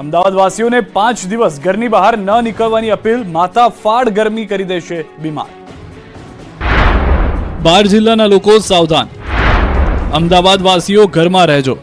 અમદાવાદ વાસીઓને 5 દિવસ ઘરની બહાર ન નીકળવાની અપીલ, માથા ફાડ ગરમી કરી દેશે બીમાર। 12 જિલ્લાના લોકો સાવધાન, અમદાવાદ વાસીઓ ઘરમાં રહેજો।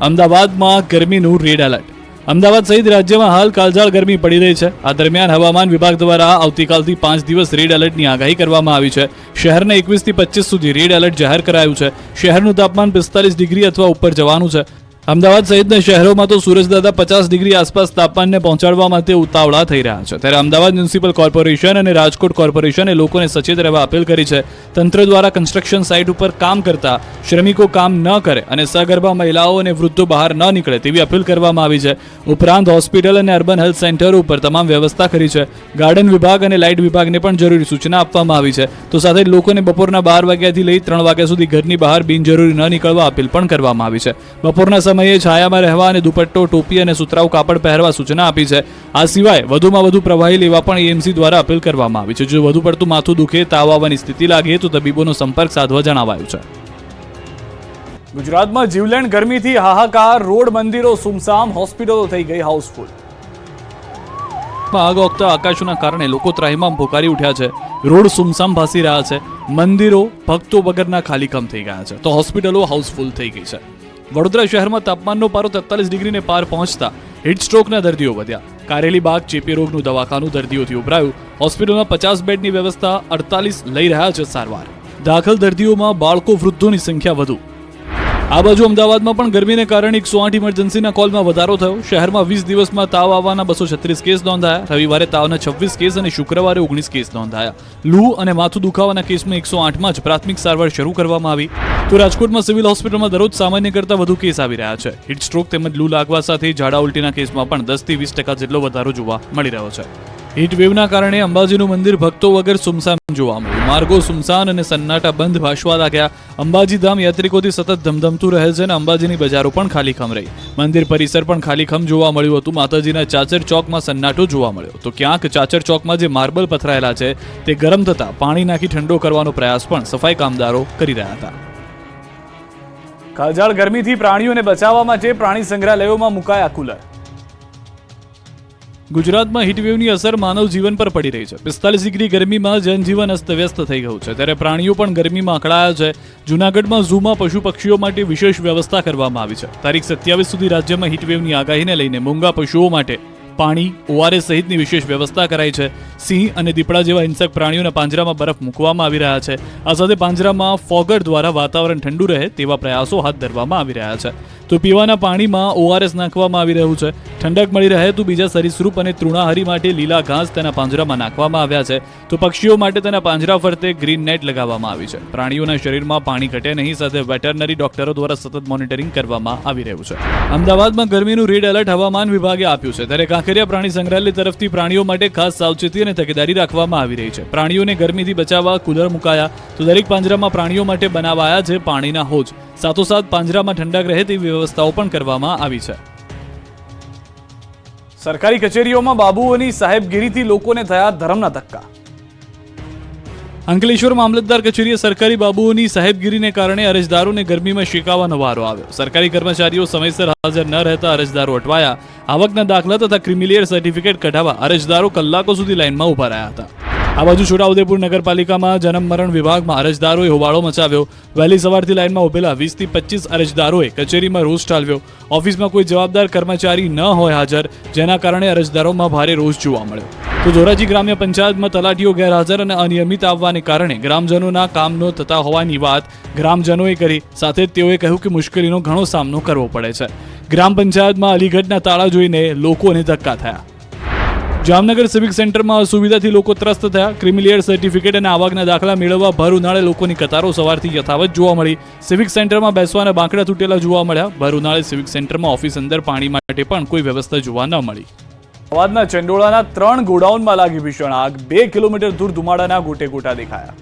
અમદાવાદમાં ગરમીનું રેડ એલર્ટ। અમદાવાદ સહિત રાજ્યમાં હાલ કાળઝાળ ગરમી પડી રહી છે। આ દરમિયાન હવામાન વિભાગ દ્વારા આવતીકાલથી 5 દિવસ રેડ એલર્ટની આગાહી કરવામાં આવી છે। શહેરને 21 થી 25 સુધી રેડ એલર્ટ જાહેર કરાયું છે। શહેરનું તાપમાન 45 ડિગ્રી અથવા ઉપર જવાનું છે। અમદાવાદ સહિતના શહેરોમાં તો સૂરજદાદા 50 ડિગ્રી આસપાસ તાપમાનને પહોંચાડવા માટે ઉતાવળા થઈ રહ્યા છે। ત્યારે અમદાવાદ મ્યુનિસિપલ કોર્પોરેશન અને રાજકોટ કોર્પોરેશને લોકોને સચેત રહેવા અપીલ કરી છે। તંત્ર દ્વારા કન્સ્ટ્રક્શન સાઇટ ઉપર કામ કરતા શ્રમિકો કામ ન કરે અને સગર્ભા મહિલાઓ અને વૃદ્ધો બહાર ન નીકળે તેવી અપીલ કરવામાં આવી છે। ઉપરાંત હોસ્પિટલ અને અર્બન હેલ્થ સેન્ટર ઉપર તમામ વ્યવસ્થા કરી છે। ગાર્ડન વિભાગ અને લાઇટ વિભાગને પણ જરૂરી સૂચના આપવામાં આવી છે। તો સાથે જ લોકોને બપોરના 12 વાગ્યાથી લઈ 3 વાગ્યા સુધી ઘરની બહાર બિનજરૂરી ન નીકળવા અપીલ પણ કરવામાં આવી છે। બપોરના સમયે છાયામાં રહેવા અને દુપટ્ટો, ટોપી અને સુતરાઉ કાપડ પહેરવા સૂચના આપી છે। આ સિવાય વધુમાં વધુ પ્રવાહી લેવા પણ એએમસી દ્વારા અપીલ કરવામાં આવી છે। જો વધુ પડતું માથું દુખે, તાવ આવવાની સ્થિતિ લાગે તો તબીબોનો સંપર્ક સાધવા જણાવાયું છે। ગુજરાતમાં જીવલેણ ગરમીથી હાહાકાર, રોડ મંદિરો સુમસામ, હોસ્પિટલો થઈ ગઈ હાઉસફુલ। આગ ઓગતા આકાશના કારણે લોકો ત્રાહિમામ પોકારી ઉઠ્યા છે। રોડ સુમસામ ભાસી રહ્યા છે, મંદિરો ભક્તો વગરના ખાલીખમ થઈ ગયા છે, તો હોસ્પિટલો હાઉસફુલ થઈ ગઈ છે। વડોદરા શહેરમાં તાપમાનનો પારો 43 ડિગ્રીને પાર પહોંચતા હીટ સ્ટ્રોકના દર્દીઓ વધ્યા। કારેલી બાગ ચેપી રોગનું દવાખાનું દર્દીઓથી ઉભરાયું। હોસ્પિટલમાં 50 બેડની વ્યવસ્થા, 48 લઈ રહ્યા છે સારવાર। દાખલ દર્દીઓમાં બાળકો, વૃદ્ધોની સંખ્યા વધુ। આ બાજુ અમદાવાદમાં પણ ગરમીને કારણે 108 ઇમરજન્સીના કોલમાં વધારો થયો। શહેરમાં 20 દિવસમાં તાવ આવવાના 236 કેસ નોંધાયા। રવિવારે તાવના 26 કેસ અને શુક્રવારે 19 કેસ નોંધાયા। લૂ અને માથું દુખાવાના કેસમાં 108માં જ પ્રાથમિક સારવાર શરૂ કરવામાં આવી। તો રાજકોટમાં સિવિલ હોસ્પિટલમાં દરરોજ સામાન્ય કરતાં વધુ કેસ આવી રહ્યા છે। હીટ સ્ટ્રોક તેમજ લૂ લાગવા સાથે ઝાડા ઉલટીના કેસમાં પણ 10 થી 20% જેટલો વધારો જોવા મળી રહ્યો છે। હીટ વેવના કારણે અંબાજીનું મંદિર ભક્તો વગર સુમસામ જોવા મળ્યું। માર્ગો સુમસાન અને સન્નાટા બંધ ભાસવા લાગ્યા। અંબાજી ધામ યાત્રિકોથી સતત ધમધમતું રહે છે અને અંબાજીની બજારો પણ ખાલીખમ રહી। મંદિર પરિસર પણ ખાલીખમ જોવા મળ્યું હતું। માતાજીના ચાચર ચોકમાં સન્નાટો જોવા મળ્યો તો ક્યાંક ચાચર ચોકમાં જે માર્બલ પથરાયેલા છે તે ગરમ થતા પાણી નાખી ઠંડો કરવાનો પ્રયાસ પણ સફાઈ કામદારો કરી રહ્યા હતા। કાળઝાળ ગરમીથી પ્રાણીઓને બચાવવા માટે પ્રાણી સંગ્રહાલયોમાં મુકાયા કુલર। ગુજરાતમાં હીટવેવની અસર માનવ જીવન પર પડી રહી છે। 45 ડિગ્રી ગરમીમાં જનજીવન અસ્તવ્યસ્ત થઈ ગયું છે, ત્યારે પ્રાણીઓ પણ ગરમીમાં અકળાયા છે। જૂનાગઢમાં ઝૂમાં પશુ પક્ષીઓ માટે વિશેષ વ્યવસ્થા કરવામાં આવી છે। તારીખ 27 સુધી રાજ્યમાં હીટવેવની આગાહીને લઈને મૂંગા પશુઓ માટે પાણી, ઓઆરએસ સહિતની વિશેષ વ્યવસ્થા કરાઈ છે। સિંહ અને દીપડા જેવા હિંસક પ્રાણીઓના પાંજરામાં બરફ મૂકવામાં આવી રહ્યા છે। આ સાથે પાંજરામાં ફોગર દ્વારા વાતાવરણ ઠંડુ રહે તેવા પ્રયાસો હાથ ધરવામાં આવી રહ્યા છે। તો પીવાના પાણીમાં ઓઆરએસ નાખવામાં આવી રહ્યું છે। ઠંડક મળી રહે તો બીજા સરીસૃપ અને તૃણાહારી માટે લીલા ઘાસ તેના પાંજરામાં નાખવામાં આવ્યા છે। તો પક્ષીઓ માટે તેના પાંજરા ફરતે ગ્રીન નેટ લગાવવામાં આવી છે। પ્રાણીઓના શરીરમાં પાણી ઘટે નહીં, સાથે વેટરનરી ડોક્ટરો દ્વારા સતત મોનિટરિંગ કરવામાં આવી રહ્યું છે। અમદાવાદમાં ગરમીનું રેડ એલર્ટ હવામાન વિભાગે આપ્યું છે, ત્યારે કાંકરિયા પ્રાણી સંગ્રહાલય તરફથી પ્રાણીઓ માટે ખાસ સાવચેતી અને તકેદારી રાખવામાં આવી રહી છે। પ્રાણીઓને ગરમીથી બચાવવા કુલર મુકાયા, તો દરેક પાંજરામાં પ્રાણીઓ માટે બનાવાયા છે પાણીના હોજ। સાથોસાથ પાંજરામાં ઠંડક રહે તેવી વ્યવસ્થાઓ પણ કરવામાં આવી છે। સરકારી કચેરીઓમાં બાબુઓની સાહેબગીરીથી લોકોને થયા ધરમના ધક્કા। અંકલેશ્વર મામલતદાર કચેરીએ સરકારી બાબુઓની સાહેબગીરીને કારણે અરજદારોને ગરમીમાં શેકાવાનો વારો આવ્યો। સરકારી કર્મચારીઓ સમયસર હાજર ન રહેતા અરજદારો અટવાયા। આવકના દાખલા તથા ક્રિમિલિયર સર્ટિફિકેટ કઢાવવા અરજદારો કલાકો સુધી લાઇનમાં ઉભા રહ્યા હતા। આ બાજુ છોટાઉદેપુર નગરપાલિકામાં જન્મ મરણ વિભાગમાં અરજદારોએ હોબાળો મચાવ્યો। વહેલી સવારથી લાઇનમાં ઉભેલા 20 થી 25 અરજદારોએ કચેરીમાં રોષ ઠાલવ્યો। ઓફિસમાં કોઈ જવાબદાર કર્મચારી ન હોય હાજર, જેના કારણે અરજદારોમાં ભારે રોષ જોવા મળ્યો। તો ધોરાજી ગ્રામ્ય પંચાયતમાં તલાટીઓ ગેરહાજર અને અનિયમિત આવવાને કારણે ગ્રામજનોના કામ ન થતા હોવાની વાત ગ્રામજનોએ કરી। સાથે જ તેઓએ કહ્યું કે મુશ્કેલીનો ઘણો સામનો કરવો પડે છે। ગ્રામ પંચાયતમાં અલીગઢના તાળા જોઈને લોકોને ધક્કા થયા। જામનગર સિવિક સેન્ટરમાં અસુવિધાથી લોકો ત્રસ્ત થયા। ક્રિમિલિયર સર્ટિફિકેટ અને આવકના દાખલા મેળવવા ભર ઉનાળે લોકોની કતારો સવારથી યથાવત જોવા મળી। સિવિક સેન્ટરમાં બેસવાના બાંકડા તૂટેલા જોવા મળ્યા। ભર ઉનાળે સિવિક સેન્ટરમાં ઓફિસ અંદર પાણી માટે પણ કોઈ વ્યવસ્થા જોવા ન મળી। અમદાવાદના ચંડોળાના 3 ગોડાઉનમાં લાગી ભીષણ આગ। 2 કિલોમીટર દૂર ધુમાડાના ગોટે ગોટા દેખાયા।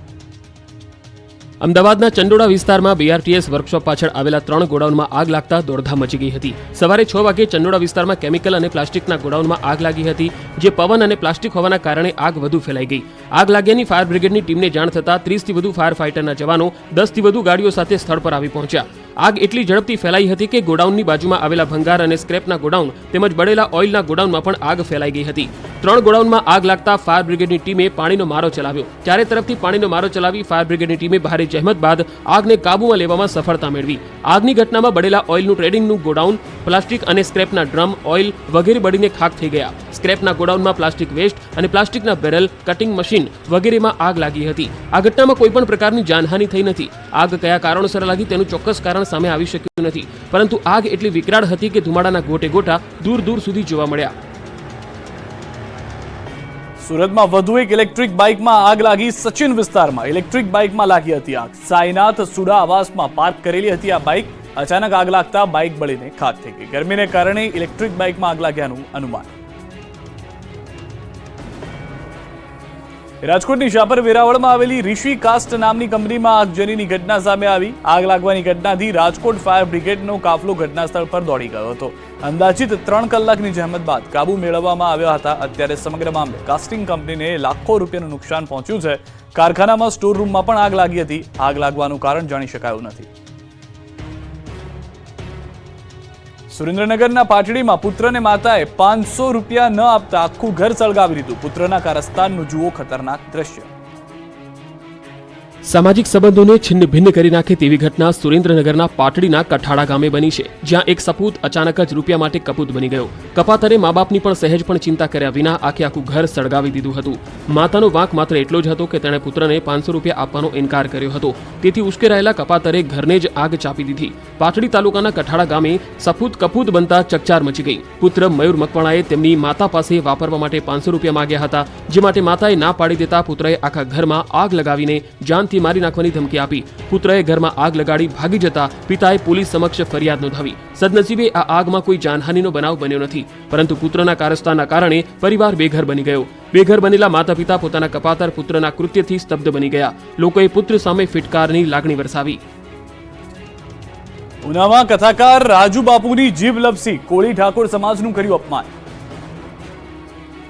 અમદાવાદના ચંડોળા વિસ્તારમાં બીઆરટીએસ વર્કશોપ પાછળ આવેલા 3 ગોડાઉનમાં આગ લાગતા દોડધામ મચી ગઈ હતી। સવારે 6 વાગે ચંડોળા વિસ્તારમાં કેમિકલ અને પ્લાસ્ટિકના ગોડાઉનમાં આગ લાગી હતી, જે પવન અને પ્લાસ્ટિક હોવાના કારણે આગ વધુ ફેલાઈ ગઈ। આગ લાગ્યાની ફાયર બ્રિગેડની ટીમને જાણ થતાં 30થી વધુ ફાયર ફાઇટરના જવાનો 10થી વધુ ગાડીઓ સાથે સ્થળ પર આવી પહોંચ્યા. આગ એટલી ઝડપથી ફેલાઈ હતી કે ગોડાઉનની બાજુમાં આવેલા ભંગાર અને સ્ક્રેપના ગોડાઉન તેમજ બળેલા ઓઇલના ગોડાઉનમાં પણ આગ ફેલાઈ ગઈ હતી. 3 ગોડાઉનમાં આગ લાગતા ફાયર બ્રિગેડની ટીમે પાણીનો મારો ચલાવ્યો. ચારે તરફથી પાણીનો મારો ચલાવી ફાયર બ્રિગેડની ટીમે ભારે જહેમત બાદ આગને કાબૂમાં લેવામાં સફળતા મેળવી. આગની ઘટનામાં બળેલા ઓઇલનું ટ્રેડિંગનું ગોડાઉન, પ્લાસ્ટિક અને સ્ક્રેપના ડ્રમ, ઓઇલ વગેરે બળીને ખાખ થઈ ગયા. સ્ક્રેપના ગોડાઉનમાં પ્લાસ્ટિક વેસ્ટ અને પ્લાસ્ટિકના બેરલ, કટિંગ મશીન વગેરેમાં આગ લાગી હતી. આ ઘટનામાં કોઈપણ પ્રકારની જાનહાનિ થઈ નથી. આગ કયા કારણોસર લાગી તેનું ચોક્કસ કારણ સામે આવી શક્યું નથી, પરંતુ આગ એટલી વિકરાળ હતી કે ધુમાડાના ગોટે ગોટા દૂર દૂર સુધી જોવા મળ્યા. સુરતમાં વધુ એક ઇલેક્ટ્રિક બાઇકમાં આગ લાગી. સચિન વિસ્તારમાં ઇલેક્ટ્રિક બાઇકમાં લાગી હતી આગ. સાઈનાથ સુડા આવાસમાં પાર્ક કરેલી હતી આ બાઇક. અચાનક આગ લાગતા બાઇક બળીને ખાખ થઈ ગઈ. ગરમીને કારણે ઇલેક્ટ્રિક બાઇકમાં આગ લાગ્યાનું અનુમાન. રાજકોટની શાપર વેરાવળમાં આવેલી ઋષિ કાસ્ટ નામની કંપનીમાં આગજનીની ઘટના સામે આવી. આગ લાગવાની ઘટનાથી રાજકોટ ફાયર બ્રિગેડનો કાફલો ઘટના સ્થળ પર દોડી ગયો હતો. અંદાજિત 3 કલાકની જહેમત બાદ કાબુ મેળવવામાં આવ્યા હતા. અત્યારે સમગ્ર મામલે કાસ્ટિંગ કંપનીને લાખો રૂપિયાનું નુકસાન પહોંચ્યું છે. કારખાનામાં સ્ટોર રૂમમાં પણ આગ લાગી હતી. આગ લાગવાનું કારણ જાણી શકાયું નથી. સુરેન્દ્રનગરના પાટડીમાં પુત્રને માતાએ 500 રૂપિયા ન આપતા આખું ઘર સળગાવી દીધું. પુત્રના કારસ્તાનનું જુઓ ખતરનાક દ્રશ્ય. સામાજિક સંબંધોને છિન્ન ભિન્ન કરી નાખે તેવી ઘટના સુરેન્દ્રનગરના પાટડીના કઠાડા ગામે બની છે, જ્યાં એક સપૂત અચાનક જ રૂપિયા માટે કપૂત બની ગયો. કપાતરે મા બાપની પણ સહેજ પણ ચિંતા કર્યા વિના આખું ઘર સળગાવી દીધું હતું. માતાનો વાંક માત્ર એટલો જ હતો કે તેણે પુત્રને 500 રૂપિયા આપવાનો ઇનકાર કર્યો હતો. તેથી ઉશ્કેરાયેલા કપાતરે ઘરને જ આગ ચાપી દીધી. પાટડી તાલુકાના કઠાડા ગામે સપૂત કપૂત બનતા ચકચાર મચી ગઈ. પુત્ર મયુર મકવાણાએ તેમની માતા પાસે વાપરવા માટે 500 રૂપિયા માંગ્યા હતા, જે માટે માતાએ ના પાડી દેતા પુત્રએ આખા ઘરમાં આગ લગાવીને જાનથી મારી નાખવાની ધમકી આપી. પુત્રએ ઘરમાં આગ લગાડી ભાગી જતા પિતાએ પોલીસ સમક્ષ ફરિયાદ નોંધાવી. સદનસીબે આ આગમાં કોઈ જાનહાનિનો બનાવ બન્યો નથી, પરંતુ પુત્રના કારસ્તાનના કારણે પરિવાર બેઘર બની ગયો. બેઘર બનેલા માતા પિતા પોતાના કપાતર પુત્રના કૃત્યથી સ્તબ્ધ બની ગયા. લોકોએ પુત્ર સામે ફિટકારની લાગણી વરસાવી. ઉનામાં કથાકાર રાજુ બાપુની જીભ લપસી. કોળી ઠાકોર સમાજનું કર્યું અપમાન.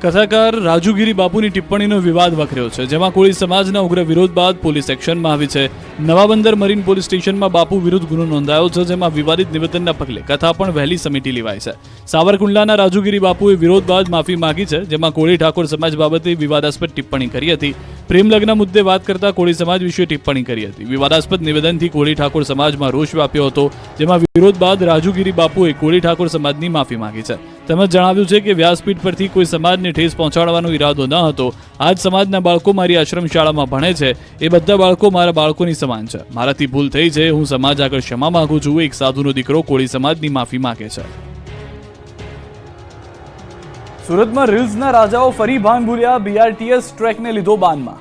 કથાકાર રાજુગીરી બાપુની ટિપ્પણીનો વિવાદ વકર્યો છે, જેમાં કોળી સમાજના ઉગ્ર વિરોધ બાદ પોલીસ એક્શનમાં આવી છે. નવાબંદર મરીન પોલીસ સ્ટેશનમાં બાપુ વિરુદ્ધ ગુનો નોંધાયો છે, જેમાં વિવાદિત નિવેદનના પગલે કથા પણ વહેલી સમિતિ લેવાઈ છે. સાવરકુંડલાના રાજુગીરી બાપુએ વિરોધ બાદ માફી માંગી છે, જેમાં કોળી ઠાકોર સમાજ બાબતે વિવાદાસ્પદ ટિપ્પણી કરી હતી. પ્રેમ લગ્ન મુદ્દે વાત કરતા કોળી સમાજ વિશે ટિપ્પણી કરી હતી. વિવાદાસ્પદ નિવેદનથી કોળી ઠાકોર સમાજમાં રોષ વ્યાપ્યો હતો, જેમાં વિરોધ બાદ રાજુગીરી બાપુએ કોળી ઠાકોર સમાજની માફી માંગી છે. તેમજ જણાવ્યું છે કે વ્યાસપીઠ પરથી કોઈ સમાજને ઠેસ પહોંચાડવાનો ઈરાદો ન હતો. આ જ સમાજના બાળકો મારી આશ્રમ શાળામાં ભણે છે. એ બધા બાળકો મારા બાળકોની સમાન છે. મારાથી ભૂલ થઈ છે. હું સમાજ આગળ ક્ષમા માંગુ છું. એક સાધુનો દીકરો કોળી સમાજની માફી માંગે છે. સુરતમાં રીલ્સના રાજાઓ ફરી ભાન ભૂલ્યા. BRTS ટ્રેકને લીધો બાનમાં.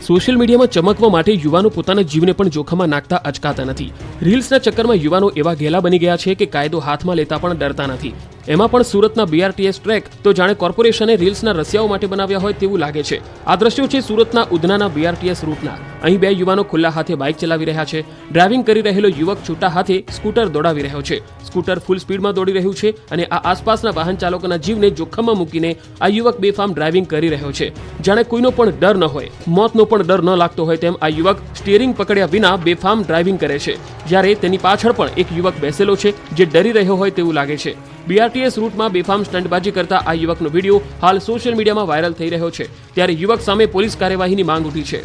સોશિયલ મીડિયામાં ચમકવા માટે યુવાનો પોતાના જીવને પણ જોખમમાં નાખતા અચકાતા નથી. રીલ્સના ચક્કરમાં યુવાનો એવા ઘેલા બની ગયા છે કે કાયદો હાથમાં લેતા પણ ડરતા નથી. એમાં પણ સુરતના BRTS ટ્રેક તો જાણે કોર્પોરેશને રીલ્સના રસિયાઓ માટે બનાવ્યા હોય તેવું લાગે છે. આ દ્રશ્યો છે સુરતના ઉધનાના BRTS રૂટના. અહીં 2 યુવાનો ખુલ્લા હાથે બાઇક ચલાવી રહ્યા છે. ડ્રાઇવિંગ કરી રહેલો યુવક છૂટા હાથે સ્કૂટર દોડાવી રહ્યો છે. સ્કૂટર ફૂલ સ્પીડમાં દોડી રહ્યું છે અને આ આસપાસના વાહન ચાલકોના જીવને જોખમમાં મૂકીને આ યુવક બેફામ ડ્રાઇવિંગ કરી રહ્યો છે. જાણે કોઈનો પણ ડર ન હોય, મોતનો પણ ડર ન લાગતો હોય તેમ આ યુવક સ્ટીયરિંગ પકડ્યા વિના બેફામ ડ્રાઇવિંગ કરે છે. જ્યારે તેની પાછળ પણ એક યુવક બેસેલો છે, જે ડરી રહ્યો હોય તેવું લાગે છે. BRTS રૂટમાં બેફામ સ્ટંટબાજી કરતા આ યુવકનો વિડીયો હાલ સોશિયલ મીડિયામાં વાયરલ થઈ રહ્યો છે. ત્યારે યુવક સામે પોલીસ કાર્યવાહીની માંગ ઉઠી છે.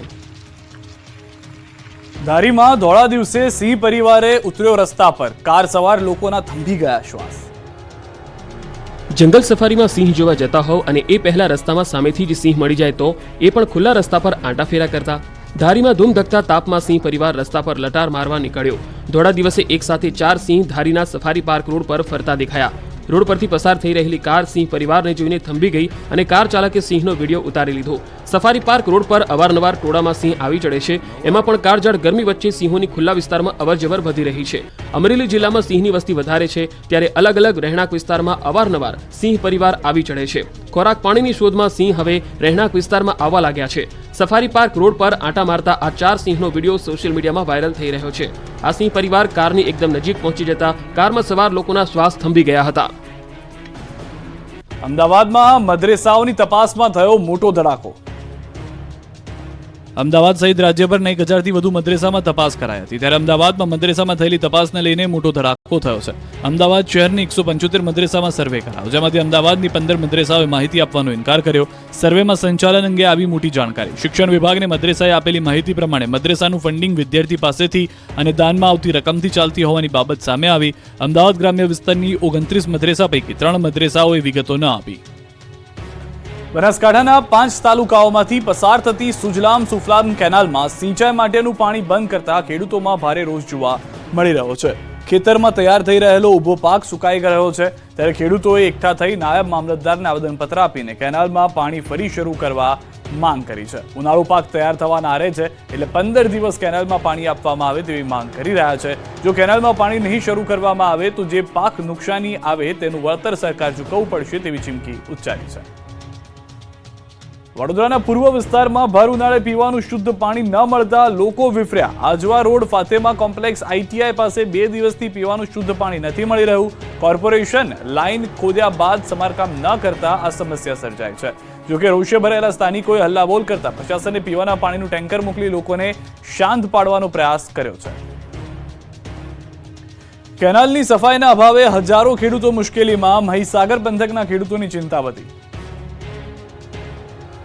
ધારીમાં ધોળા દિવસે સિંહ પરિવારે ઉતર્યો રસ્તા પર. કાર સવાર લોકોના થંભી ગયા શ્વાસ. જંગલ સફારીમાં સિંહ જોવા જતા હોવ અને એ પહેલા રસ્તામાં સામેથી જ સિંહ મળી જાય તો એ પણ ખુલ્લા રસ્તા પર આંટાફેરા કરતા. ધારીમાં ધૂમધકતા તાપમાં સિંહ પરિવાર રસ્તા પર લટાર મારવા નીકળ્યો. ધોળા દિવસે એક સાથે 4 સિંહ ધારીના સફારી પાર્ક રોડ પર ફરતા દેખાયા. રોડ પરથી પસાર થઈ રહેલી કાર સિંહ પરિવારને જોઈને થંભી ગઈ અને કાર ચાલકે સિંહનો વિડીયો ઉતારી લીધો. સફારી પાર્ક રોડ પર અવારનવાર ટોળામાં સિંહ આવી ચડે છે. એમાં પણ કાળઝાળ ગરમી વચ્ચે સિંહોની ખુલ્લા વિસ્તારમાં અવરજવર વધી રહી છે. અમરેલી જિલ્લામાં સિંહની વસ્તી વધારે છે, ત્યારે અલગ અલગ રહેણાંક વિસ્તારમાં અવારનવાર સિંહ પરિવાર આવી ચડે છે. ખોરાક પાણીની શોધમાં સિંહ હવે રહેણાંક વિસ્તારમાં આવવા લાગ્યા છે. સફારી પાર્ક રોડ પર આંટા મારતા આ 4 સિંહનો વિડીયો સોશિયલ મીડિયામાં વાયરલ થઈ રહ્યો છે. આ સિંહ પરિવાર કારની એકદમ નજીક પહોંચી જતા કારમાં સવાર લોકોના શ્વાસ થંભી ગયા હતા. અમદાવાદમાં મદ્રેસાઓની તપાસમાં થયો મોટો ધડાકો. અમદાવાદ સહિત રાજ્યભરના 1000થી વધુ મદ્રેસામાં તપાસ કરાઈ હતી. ત્યારે અમદાવાદમાં મદ્રેસામાં થયેલી તપાસને લઈને મોટો ધડાકો થયો છે. અમદાવાદ શહેરની 175 મદ્રેસામાં સર્વે કરાયો, જેમાંથી અમદાવાદની 15 મદ્રેસાઓએ માહિતી આપવાનો ઇનકાર કર્યો. સર્વેમાં સંચાલન અંગે આવી મોટી જાણકારી. શિક્ષણ વિભાગને મદ્રેસાએ આપેલી માહિતી પ્રમાણે મદ્રેસાનું ફંડિંગ વિદ્યાર્થી પાસેથી અને દાનમાં આવતી રકમથી ચાલતી હોવાની બાબત સામે આવી. અમદાવાદ ગ્રામ્ય વિસ્તારની 29 મદ્રેસા પૈકી 3 મદ્રેસાઓએ વિગતો ન આપી. બનાસકાંઠાના 5 તાલુકાઓમાંથી પસાર થતી સુજલામ સુફલામ કેનાલમાં સિંચાઈ માટેનું પાણી બંધ કરતા ખેડૂતોમાં ભારે રોષ જોવા મળી રહ્યો છે. ખેતરમાં તૈયાર થઈ રહેલો ઊભો પાક સુકાઈ ગયો છે. ત્યારે ખેડૂતોએ એકઠા થઈ નાયબ મામલતદારને આવેદનપત્ર આપીને કેનાલમાં પાણી ફરી શરૂ કરવા માંગ કરી છે. ઉનાળુ પાક તૈયાર થવાના આરે છે, એટલે 15 દિવસ કેનાલમાં પાણી આપવામાં આવે તેવી માંગ કરી રહ્યા છે. જો કેનાલમાં પાણી નહીં શરૂ કરવામાં આવે તો જે પાક નુકસાની આવે તેનું વળતર સરકાર ચૂકવવું પડશે તેવી ચીમકી ઉચ્ચારી છે. વડોદરાના પૂર્વ વિસ્તારમાં ભર ઉનાળે પીવાનું શુદ્ધ પાણી ન મળતા લોકો વિફર્યા. Ajwa road Fatema complex ITI પાસે 2 દિવસથી પીવાનું શુદ્ધ પાણી નથી મળી રહ્યું. કોર્પોરેશન લાઈન ખોદ્યા બાદ સમારકામ ન કરતા આ સમસ્યા સર્જાય છે. જોકે રોષે ભરાયેલા સ્થાનિકોએ હલ્લાબોલ કરતા પ્રશાસને પીવાના પાણીનું ટેન્કર મોકલી લોકોને શાંત પાડવાનો પ્રયાસ કર્યો છે. કેનાલની સફાઈના અભાવે હજારો ખેડૂતો મુશ્કેલીમાં. મહીસાગર પંથકના ખેડૂતોની ચિંતા વધી.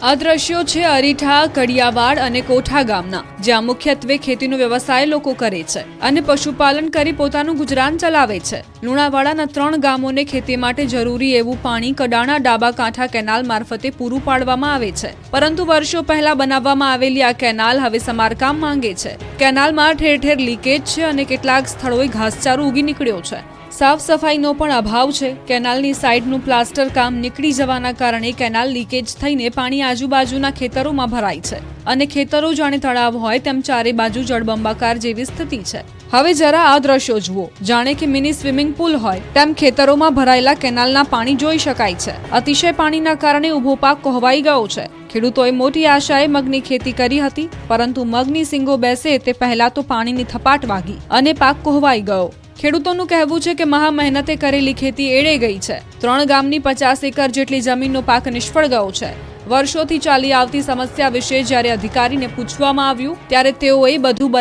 આ દ્રશ્યો છે અરીઠા, કડિયાવાડ અને કોઠા ગામના, જ્યાં મુખ્યત્વે ખેતીનો વ્યવસાય લોકો કરે છે અને પશુપાલન કરી પોતાનું ગુજરાન ચલાવે છે. લુણાવાડાના 3 ગામોને ખેતી માટે જરૂરી એવું પાણી કડાણા ડાબા કાંઠા કેનાલ મારફતે પૂરું પાડવામાં આવે છે. પરંતુ વર્ષો પહેલા બનાવવામાં આવેલી આ કેનાલ હવે સમારકામ માંગે છે. કેનાલમાં ઠેર ઠેર લીકેજ છે અને કેટલાક સ્થળોએ ઘાસચારો ઉગી નીકળ્યો છે. સાફ સફાઈનો પણ અભાવ છે. કેનાલની સાઈડનું પ્લાસ્ટર કામ નીકળી જવાના કારણે કેનાલ લીકેજ થઈને પાણી આજુબાજુના ખેતરોમાં ભરાય છે અને ખેતરો જાણે તળાવ હોય તેમ ચારે બાજુ જળબંબાકાર જેવી સ્થિતિ છે. હવે જરા આ દ્રશ્યો જુઓ, જાણે કે મિની સ્વિમિંગ પુલ હોય તેમ ખેતરોમાં ભરાયેલા કેનાલના પાણી જોઈ શકાય છે. અતિશય પાણીના કારણે ઊભો પાક કોહવાઈ ગયો છે. ખેડૂતોએ મોટી આશાએ મગની ખેતી કરી હતી, પરંતુ મગની સિંગો બેસે તે પહેલા તો પાણીની થપાટ વાગી અને પાક કોહવાઈ ગયો. ખેડૂતોનું કહેવું છે કે મહા મહેનતે કરેલી ખેતી એળે ગઈ છે. 3 ગામની 50 એકર જેટલી જમીનનો પાક નિષ્ફળ ગયો છે. વર્ષોથી ચાલી આવતી સમસ્યા વિશે જ્યારે અધિકારીને પૂછવામાં આવ્યું ત્યારે તેઓએ બધું